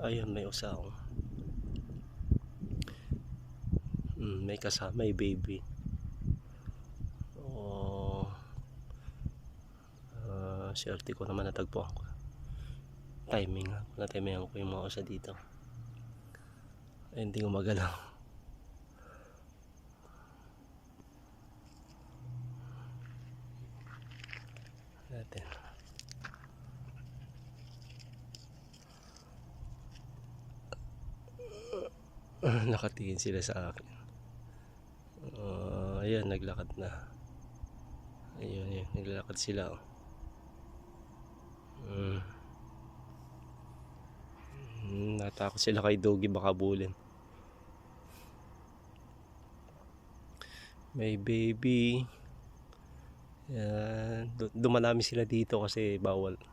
Ayun, may usa ako. May kasama, may baby. Oh, swerte ko naman natagpuan ko. Natimingan ko yung mga usa dito. Ay, hindi ko magalaw. Natin. Nakatingin sila sa akin. Ayan, naglakad na. Ayun, naglalakad sila. Natakot sila kay Doggy, baka bulin. May baby. Yan. Dumanami sila dito kasi bawal.